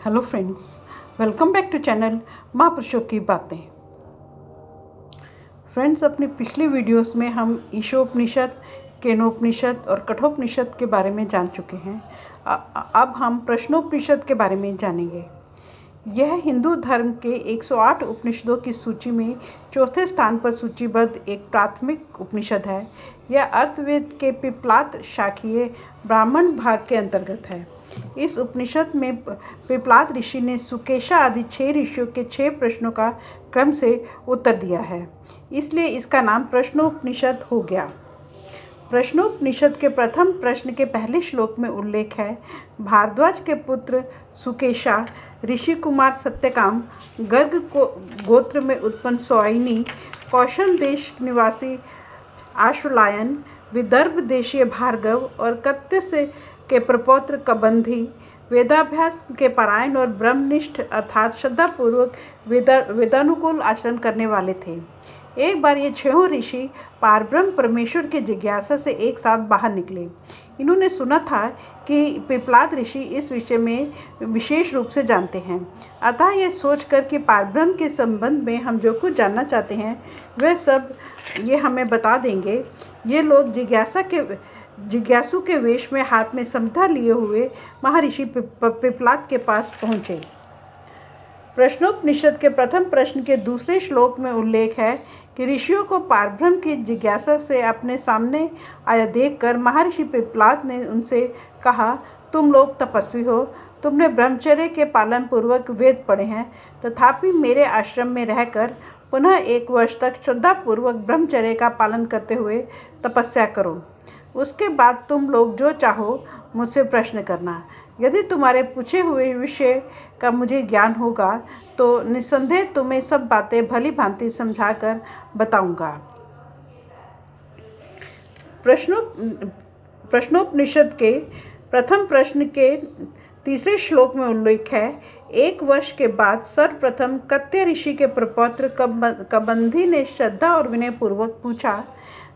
Hello friends, welcome back to channel महापुरुषों की बातें। फ्रेंड्स, अपनी पिछली वीडियोस में हम ईशोपनिषद, केनोपनिषद और कठोपनिषद के बारे में जान चुके हैं। अब हम प्रश्नोपनिषद के बारे में जानेंगे। यह हिंदू धर्म के 108 उपनिषदों की सूची में चौथे स्थान पर सूचीबद्ध एक प्राथमिक उपनिषद है। यह अर्थवेद के पिप्लात शाखीय ब्राह्मण भाग के अंतर्गत है। इस उपनिषद में पिप्लात ऋषि ने सुकेशा आदि 6 ऋषियों के 6 प्रश्नों का क्रम से उत्तर दिया है, इसलिए इसका नाम प्रश्नोपनिषद हो गया। प्रश्नोपनिषद के प्रथम प्रश्न के पहले श्लोक में उल्लेख है, भारद्वाज के पुत्र सुकेशा, ऋषि कुमार सत्यकाम, गर्ग गोत्र में उत्पन्न सोइनी, कौशल देश निवासी आश्वलायन, विदर्भ देशीय भार्गव और कत्य से के प्रपौत्र कबंधी, वेदाभ्यास के परायण और ब्रह्मनिष्ठ अर्थात श्रद्धापूर्वक वेदानुकूल आचरण करने वाले थे। एक बार ये 6 ऋषि पारब्रह्म परमेश्वर की जिज्ञासा से एक साथ बाहर निकले। इन्होंने सुना था कि पिप्लात ऋषि इस विषय में विशेष रूप से जानते हैं, अतः ये सोचकर कि पारब्रह्म के संबंध में हम जो कुछ जानना चाहते हैं वह सब ये हमें बता देंगे। ये लोग जिज्ञासु के वेश में हाथ में संविधा लिए हुए महर्षि पिप्लात के पास पहुँचे। प्रश्नोपनिषद के प्रथम प्रश्न के दूसरे श्लोक में उल्लेख है कि ऋषियों को पारब्रह्म की जिज्ञासा से अपने सामने आया देखकर महर्षि पिप्लात ने उनसे कहा, तुम लोग तपस्वी हो, तुमने ब्रह्मचर्य के पालन पूर्वक वेद पढ़े हैं, तथापि मेरे आश्रम में रहकर पुनः 1 वर्ष तक श्रद्धापूर्वक ब्रह्मचर्य का पालन करते हुए तपस्या करो। उसके बाद तुम लोग जो चाहो मुझसे प्रश्न करना। यदि तुम्हारे पूछे हुए विषय का मुझे ज्ञान होगा तो निस्संदेह तुम्हें सब बातें भली भांति समझाकर बताऊंगा। प्रश्नोपनिषद के प्रथम प्रश्न के तीसरे श्लोक में उल्लेख है, 1 वर्ष के बाद सर्वप्रथम कत्य ऋषि के प्रपौत्र कबंधी ने श्रद्धा और विनय पूर्वक पूछा,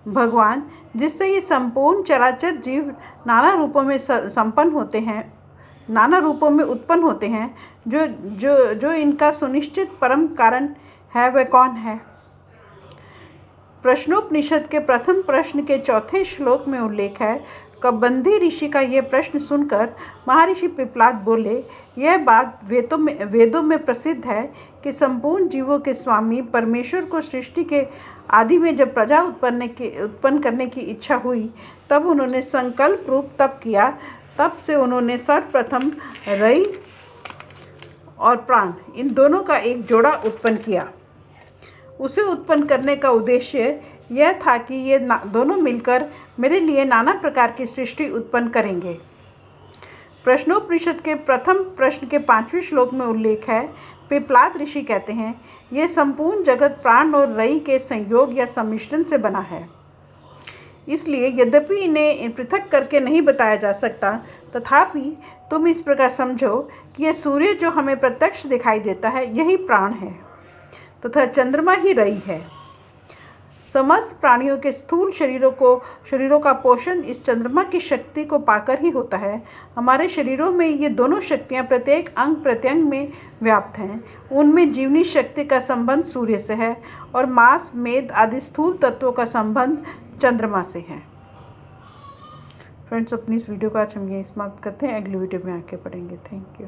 भगवान, जिससे ये संपूर्ण चराचर जीव नाना रूपों में संपन्न होते हैं, नाना रूपों में उत्पन्न होते हैं, जो इनका सुनिश्चित परम कारण है, वह कौन है? प्रश्नोपनिषद के प्रथम प्रश्न के चौथे श्लोक में उल्लेख है, कबंधी ऋषि का यह प्रश्न सुनकर महर्षि पिप्लात बोले, यह बात वेदों में प्रसिद्ध है कि संपूर्ण जीवों के स्वामी परमेश्वर को सृष्टि के आदि में जब प्रजा उत्पन्न करने की इच्छा हुई, तब उन्होंने संकल्प रूप तप किया। तब से उन्होंने सर्वप्रथम रई और प्राण, इन दोनों का एक जोड़ा उत्पन्न किया। उसे उत्पन्न करने का उद्देश्य यह था कि ये दोनों मिलकर मेरे लिए नाना प्रकार की सृष्टि उत्पन्न करेंगे। प्रश्नोपनिषद के प्रथम प्रश्न के 5वें श्लोक में उल्लेख है, पिप्लात ऋषि कहते हैं, यह संपूर्ण जगत प्राण और रई के संयोग या सम्मिश्रण से बना है। इसलिए यद्यपि इन्हें पृथक करके नहीं बताया जा सकता, तथापि तुम इस प्रकार समझो कि यह सूर्य जो हमें प्रत्यक्ष दिखाई देता है, यही प्राण है तथा चंद्रमा ही रई है। समस्त प्राणियों के स्थूल शरीरों का पोषण इस चंद्रमा की शक्ति को पाकर ही होता है। हमारे शरीरों में ये दोनों शक्तियाँ प्रत्येक अंग प्रत्यंग में व्याप्त हैं। उनमें जीवनी शक्ति का संबंध सूर्य से है और मांस, मेद आदि स्थूल तत्वों का संबंध चंद्रमा से है। फ्रेंड्स, अपनी इस वीडियो को आज हम यहीं समाप्त करते हैं। अगली वीडियो में आके पढ़ेंगे। Thank you.